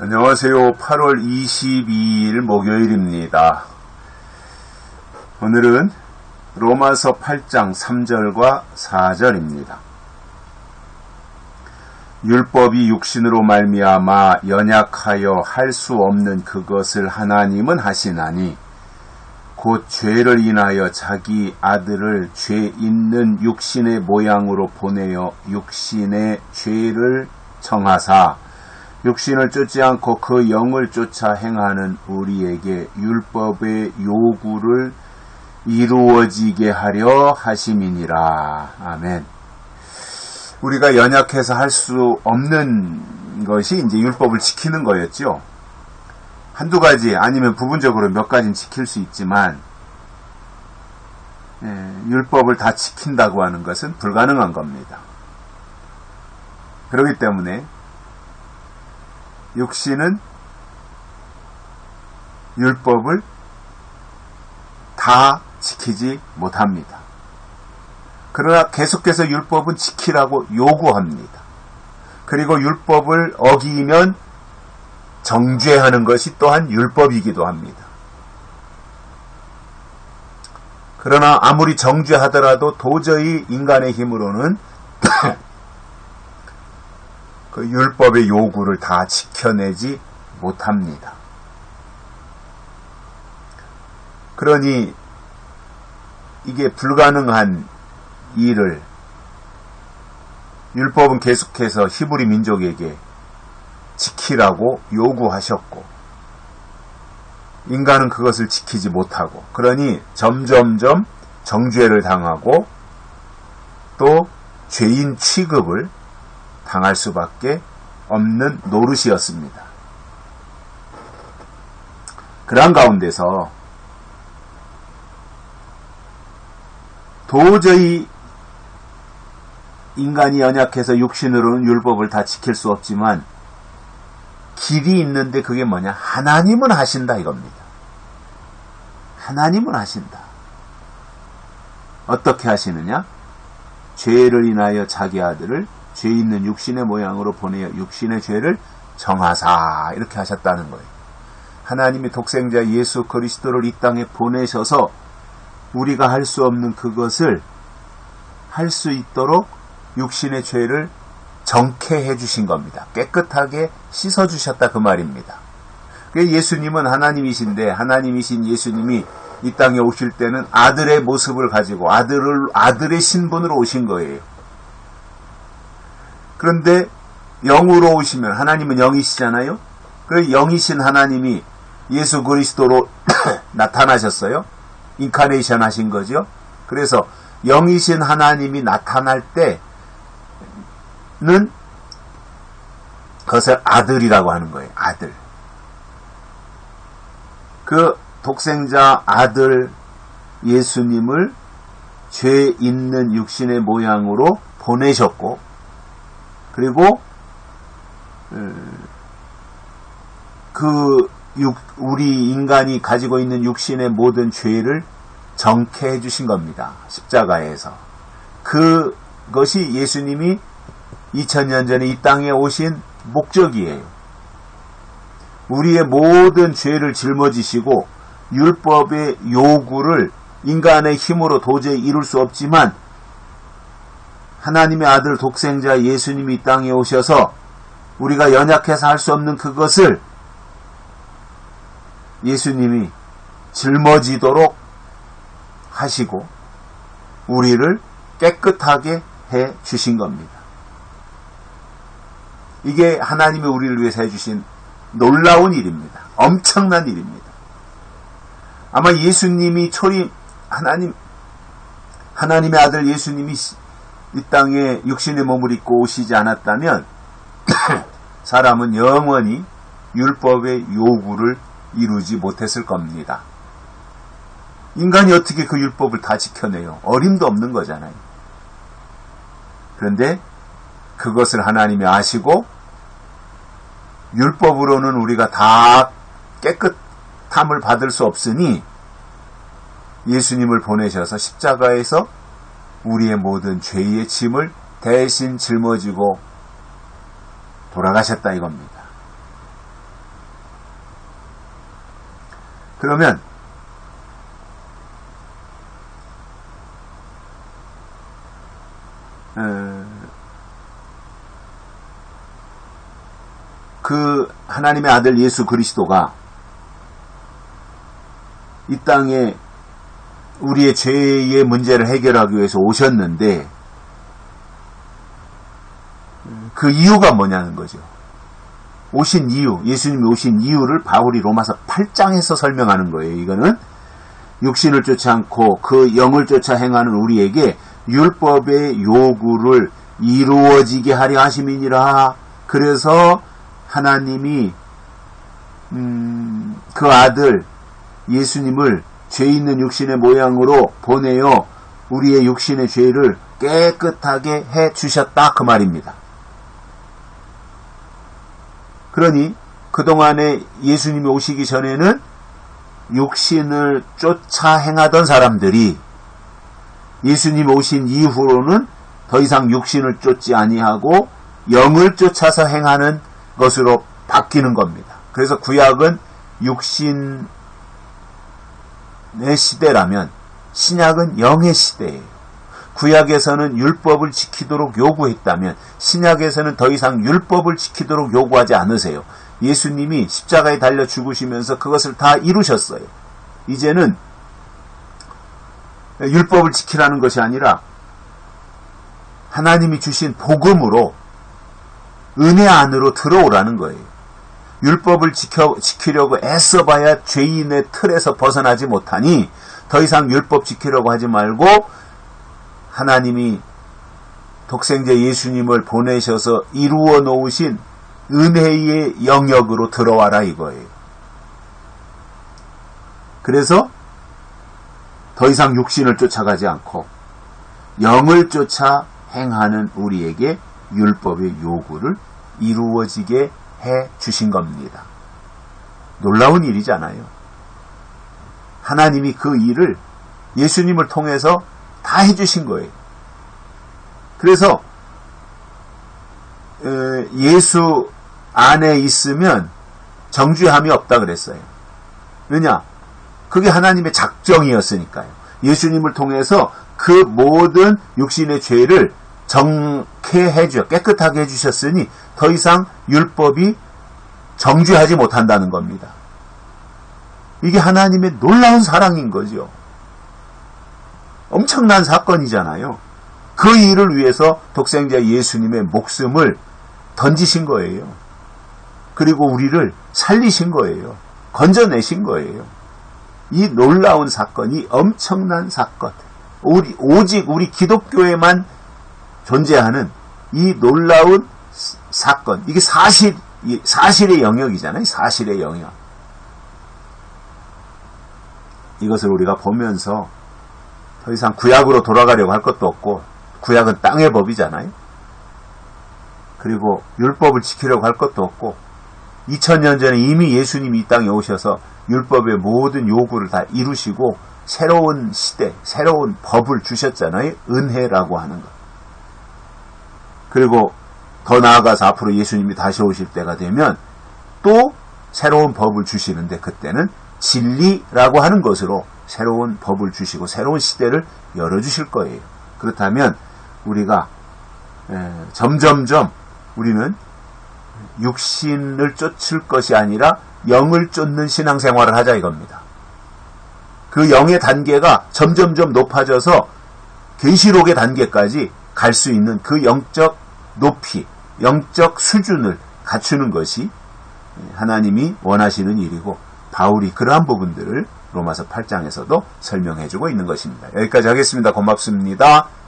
안녕하세요. 8월 22일 목요일입니다. 오늘은 로마서 8장 3절과 4절입니다. 율법이 육신으로 말미암아 연약하여 할 수 없는 그것을 하나님은 하시나니 곧 죄를 인하여 자기 아들을 죄 있는 육신의 모양으로 보내어 육신의 죄를 정하사 육신을 쫓지 않고 그 영을 쫓아 행하는 우리에게 율법의 요구를 이루어지게 하려 하심이니라. 아멘. 우리가 연약해서 할 수 없는 것이 이제 율법을 지키는 거였죠. 한두 가지 아니면 부분적으로 몇 가지는 지킬 수 있지만 율법을 다 지킨다고 하는 것은 불가능한 겁니다. 그렇기 때문에 육신은 율법을 다 지키지 못합니다. 그러나 계속해서 율법은 지키라고 요구합니다. 그리고 율법을 어기면 정죄하는 것이 또한 율법이기도 합니다. 그러나 아무리 정죄하더라도 도저히 인간의 힘으로는 그 율법의 요구를 다 지켜내지 못합니다. 그러니 이게 불가능한 일을 율법은 계속해서 히브리 민족에게 지키라고 요구하셨고 인간은 그것을 지키지 못하고 그러니 점점점 정죄를 당하고 또 죄인 취급을 당할 수밖에 없는 노릇이었습니다. 그러한 가운데서 도저히 인간이 연약해서 육신으로는 율법을 다 지킬 수 없지만 길이 있는데 그게 뭐냐? 하나님은 하신다 이겁니다. 하나님은 하신다. 어떻게 하시느냐? 죄를 인하여 자기 아들을 죄 있는 육신의 모양으로 보내어 육신의 죄를 정하사 이렇게 하셨다는 거예요. 하나님이 독생자 예수 그리스도를 이 땅에 보내셔서 우리가 할 수 없는 그것을 할 수 있도록 육신의 죄를 정케해 주신 겁니다. 깨끗하게 씻어 주셨다 그 말입니다. 예수님은 하나님이신데 하나님이신 예수님이 이 땅에 오실 때는 아들의 모습을 가지고 아들의 신분으로 오신 거예요. 그런데 영으로 오시면 하나님은 영이시잖아요. 그 영이신 하나님이 예수 그리스도로 나타나셨어요. 인카네이션 하신 거죠. 그래서 영이신 하나님이 나타날 때는 그것을 아들이라고 하는 거예요. 아들. 그 독생자 아들 예수님을 죄 있는 육신의 모양으로 보내셨고 그리고 우리 인간이 가지고 있는 육신의 모든 죄를 정케해 주신 겁니다. 십자가에서. 그것이 예수님이 2000년 전에 이 땅에 오신 목적이에요. 우리의 모든 죄를 짊어지시고 율법의 요구를 인간의 힘으로 도저히 이룰 수 없지만 하나님의 아들 독생자 예수님이 이 땅에 오셔서 우리가 연약해서 할 수 없는 그것을 예수님이 짊어지도록 하시고 우리를 깨끗하게 해 주신 겁니다. 이게 하나님이 우리를 위해서 해주신 놀라운 일입니다. 엄청난 일입니다. 아마 예수님이 하나님의 아들 예수님이 이 땅에 육신의 몸을 입고 오시지 않았다면 사람은 영원히 율법의 요구를 이루지 못했을 겁니다. 인간이 어떻게 그 율법을 다 지켜내요? 어림도 없는 거잖아요. 그런데 그것을 하나님이 아시고 율법으로는 우리가 다 깨끗함을 받을 수 없으니 예수님을 보내셔서 십자가에서 우리의 모든 죄의 짐을 대신 짊어지고 돌아가셨다 이겁니다. 그러면 그 하나님의 아들 예수 그리스도가 이 땅에 우리의 죄의 문제를 해결하기 위해서 오셨는데 그 이유가 뭐냐는 거죠. 오신 이유, 예수님이 오신 이유를 바울이 로마서 8장에서 설명하는 거예요. 이거는 육신을 쫓지 않고 그 영을 쫓아 행하는 우리에게 율법의 요구를 이루어지게 하려 하심이니라. 그래서 하나님이 그 아들 예수님을 죄 있는 육신의 모양으로 보내어 우리의 육신의 죄를 깨끗하게 해 주셨다 그 말입니다. 그러니 그동안에 예수님이 오시기 전에는 육신을 쫓아 행하던 사람들이 예수님 오신 이후로는 더 이상 육신을 쫓지 아니하고 영을 쫓아서 행하는 것으로 바뀌는 겁니다. 그래서 구약은 육신의 시대라면 신약은 영의 시대예요. 구약에서는 율법을 지키도록 요구했다면 신약에서는 더 이상 율법을 지키도록 요구하지 않으세요. 예수님이 십자가에 달려 죽으시면서 그것을 다 이루셨어요. 이제는 율법을 지키라는 것이 아니라 하나님이 주신 복음으로 은혜 안으로 들어오라는 거예요. 율법을 지키려고 애써봐야 죄인의 틀에서 벗어나지 못하니 더 이상 율법 지키려고 하지 말고 하나님이 독생자 예수님을 보내셔서 이루어 놓으신 은혜의 영역으로 들어와라 이거예요. 그래서 더 이상 육신을 쫓아가지 않고 영을 쫓아 행하는 우리에게 율법의 요구를 이루어지게 해 주신 겁니다. 놀라운 일이잖아요. 하나님이 그 일을 예수님을 통해서 다 해주신 거예요. 그래서 예수 안에 있으면 정죄함이 없다 그랬어요. 왜냐? 그게 하나님의 작정이었으니까요. 예수님을 통해서 그 모든 육신의 죄를 정케 해주어 깨끗하게 해주셨으니 더 이상 율법이 정죄하지 못한다는 겁니다. 이게 하나님의 놀라운 사랑인 거죠. 엄청난 사건이잖아요. 그 일을 위해서 독생자 예수님의 목숨을 던지신 거예요. 그리고 우리를 살리신 거예요. 건져내신 거예요. 이 놀라운 사건, 이 엄청난 사건, 오직 우리 기독교에만 존재하는 이 놀라운 사건, 이게 사실의 영역이잖아요. 사실의 영역. 이것을 우리가 보면서 더 이상 구약으로 돌아가려고 할 것도 없고, 구약은 땅의 법이잖아요. 그리고 율법을 지키려고 할 것도 없고, 2000년 전에 이미 예수님이 이 땅에 오셔서 율법의 모든 요구를 다 이루시고 새로운 시대, 새로운 법을 주셨잖아요. 은혜라고 하는 것. 그리고 더 나아가서 앞으로 예수님이 다시 오실 때가 되면 또 새로운 법을 주시는데 그때는 진리라고 하는 것으로 새로운 법을 주시고 새로운 시대를 열어주실 거예요. 그렇다면 우리가 점점점 우리는 육신을 쫓을 것이 아니라 영을 쫓는 신앙생활을 하자 이겁니다. 그 영의 단계가 점점점 높아져서 계시록의 단계까지 갈 수 있는 그 영적 높이, 영적 수준을 갖추는 것이 하나님이 원하시는 일이고 바울이 그러한 부분들을 로마서 8장에서도 설명해주고 있는 것입니다. 여기까지 하겠습니다. 고맙습니다.